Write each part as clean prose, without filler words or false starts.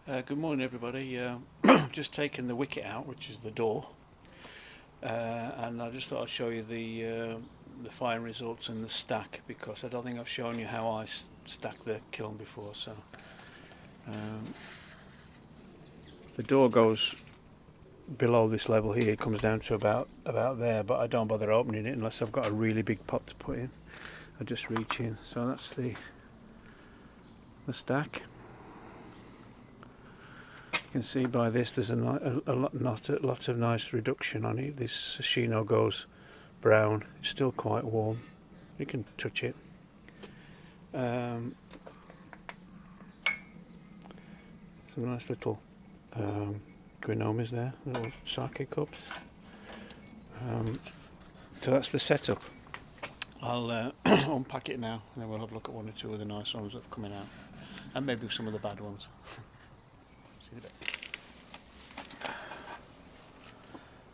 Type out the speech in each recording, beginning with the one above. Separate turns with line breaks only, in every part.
Good morning, everybody. Just taken the wicket out, which is the door, and I just thought I'd show you the firing results and the stack, because I don't think I've shown you how I stack the kiln before. So um, the door goes below this level here. It comes down to about there, but I don't bother opening it unless I've got a really big pot to put in. I just reach in. So that's the stack. You can see by this there's a lot of nice reduction on it. This Shino goes brown. It's still quite warm. You can touch it. Some nice little granomas there, little sake cups. So that's the setup. I'll unpack it now, and then we'll have a look at one or two of the nice ones that have coming out, and maybe some of the bad ones. See you in a bit.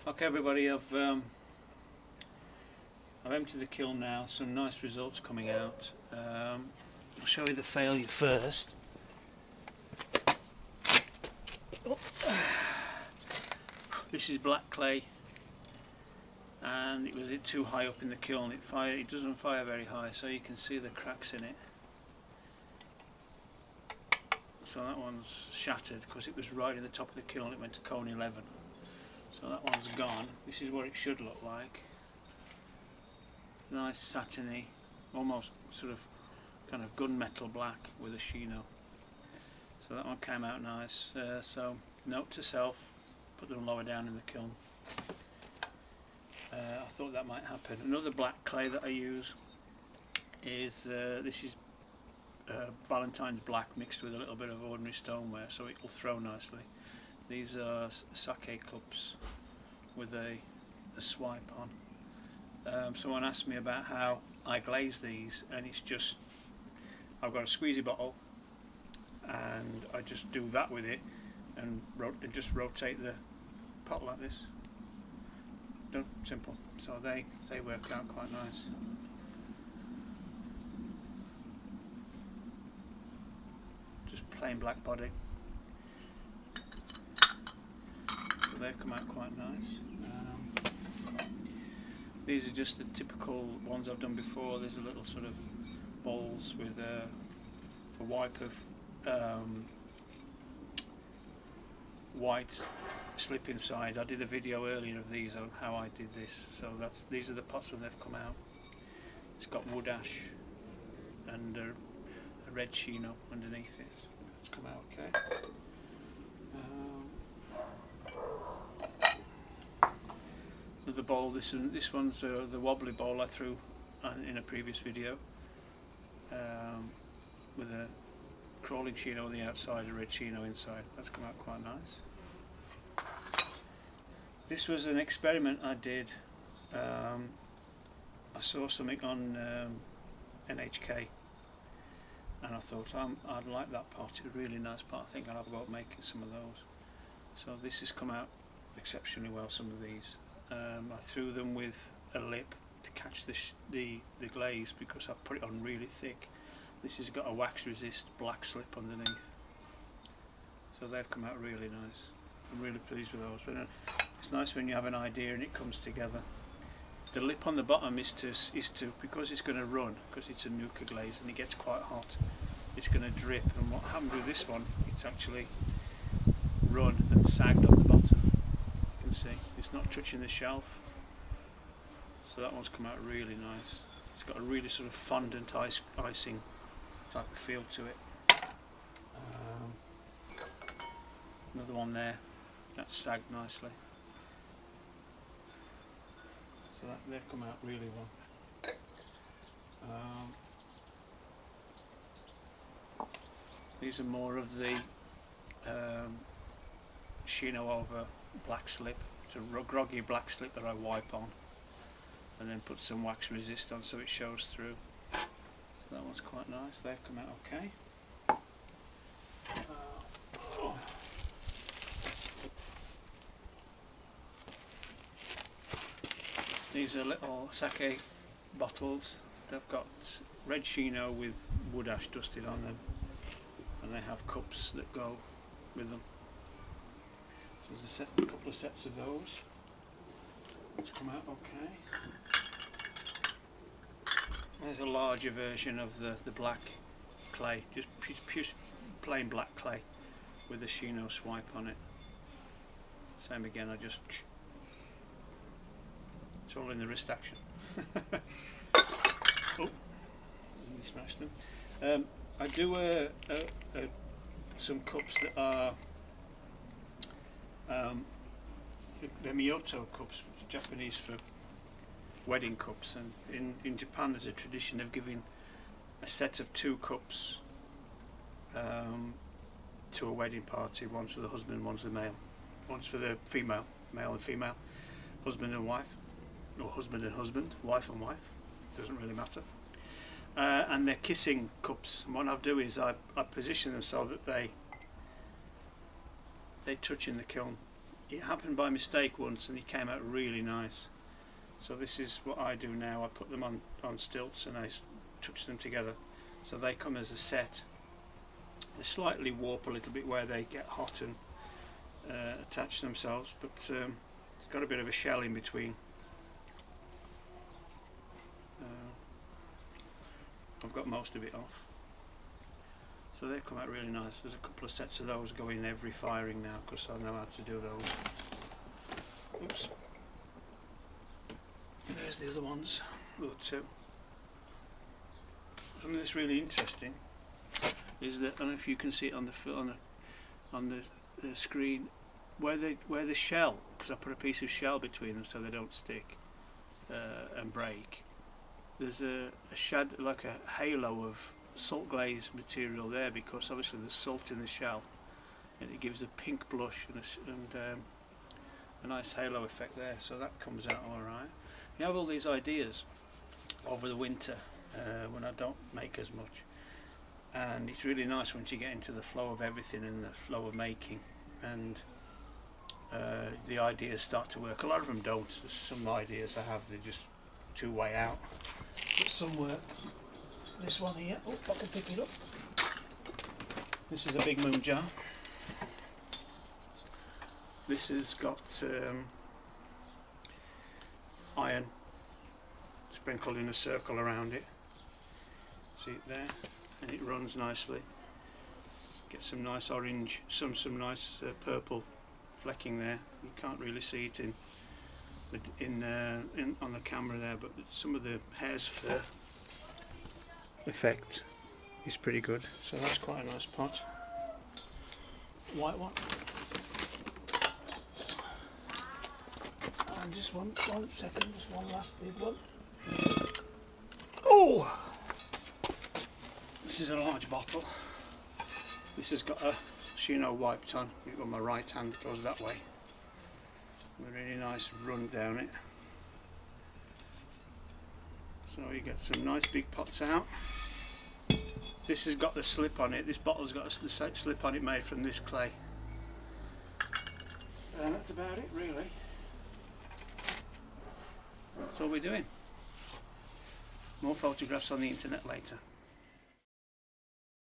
Okay, everybody, I've emptied the kiln now. Some nice results coming out. I'll show you the failure first. Oh. This is black clay, and it was too high up in the kiln. It doesn't fire very high, so you can see the cracks in it. So that one's shattered because it was right in the top of the kiln. It went to cone 11. So that one's gone. This is what it should look like. Nice satiny, almost sort of kind of gunmetal black with a Shino. So that one came out nice. So note to self, put them lower down in the kiln. I thought that might happen. Another black clay that I use is this is Valentine's black mixed with a little bit of ordinary stoneware, so it will throw nicely. These are sake cups with a swipe on. Someone asked me about how I glaze these, and it's just, I've got a squeezy bottle and I just do that with it and just rotate the pot like this. Simple. So they work out quite nice. Just plain black body. So they've come out quite nice. These are just the typical ones I've done before. There's a little sort of bowls with a wipe of white slip inside. I did a video earlier of these on how I did this. So these are the pots when they've come out. It's got wood ash and a red Shino underneath it. So it's come out okay. The bowl. This one's the wobbly bowl I threw in a previous video, with a crawling Shino on the outside, a red Shino inside. That's come out quite nice. This was an experiment I did. I saw something on NHK, and I thought I'd like that pot. It's a really nice pot. I think I'll have a go at making some of those. So this has come out exceptionally well. Some of these. I threw them with a lip to catch the glaze, because I put it on really thick. This has got a wax resist black slip underneath, so they've come out really nice. I'm really pleased with those. But it's nice when you have an idea and it comes together. The lip on the bottom is to because it's going to run, because it's a Nuka glaze and it gets quite hot, it's going to drip. And what happened with this one, it's actually run and sagged on the bottom. You can see it's not touching the shelf, so that one's come out really nice. It's got a really sort of fondant icing type of feel to it. Another one there that's sagged nicely, so they've come out really well. These are more of the Shino over black slip. It's a groggy black slip that I wipe on and then put some wax resist on so it shows through. So that one's quite nice. They've come out okay. These are little sake bottles. They've got red Shino with wood ash dusted on them, and they have cups that go with them. So there's a couple of sets of those to come out okay. There's a larger version of the black clay, just plain black clay with a Shino swipe on it. Same again, it's all in the wrist action. Oh, you smashed them. I do some cups that are they're Miyoto cups, Japanese for wedding cups, and in Japan there's a tradition of giving a set of 2 cups to a wedding party. One's for the husband, one's the male. One's for the female, male and female, husband and wife, or husband and husband, wife and wife, doesn't really matter. And they're kissing cups, and what I'll do is I position them so that they touch in the kiln. It happened by mistake once and it came out really nice. So this is what I do now. I put them on stilts and I touch them together, so they come as a set. They slightly warp a little bit where they get hot and attach themselves, but it's got a bit of a shell in between. I've got most of it off, so they come out really nice. There's a couple of sets of those going every firing now because I know how to do those. Oops. There's the other ones, the other 2. Something that's really interesting is that, I don't know if you can see it on the screen, where the shell, because I put a piece of shell between them so they don't stick and break. There's a shadow, like a halo of salt glazed material there, because obviously there's salt in the shell, and it gives a pink blush and a nice halo effect there. So that comes out all right. You have all these ideas over the winter when I don't make as much, and it's really nice once you get into the flow of everything and the flow of making, and the ideas start to work. A lot of them don't. There's some ideas I have, they're just too way out, but some work. This one here, oh, if I can pick it up. This is a big moon jar. This has got iron sprinkled in a circle around it. See it there? And it runs nicely. Get some nice orange, some nice purple flecking there. You can't really see it on the camera there, but some of the hare's fur effect is pretty good. So that's quite a nice pot. White one. And just one second, just one last big one. Oh! This is a large bottle. This has got a Shino wiped on. You've got my right hand goes that way. A really nice run down it. So you get some nice big pots out. This has got the slip on it. This bottle's got the slip on it made from this clay. And that's about it really. That's all we're doing. More photographs on the internet later.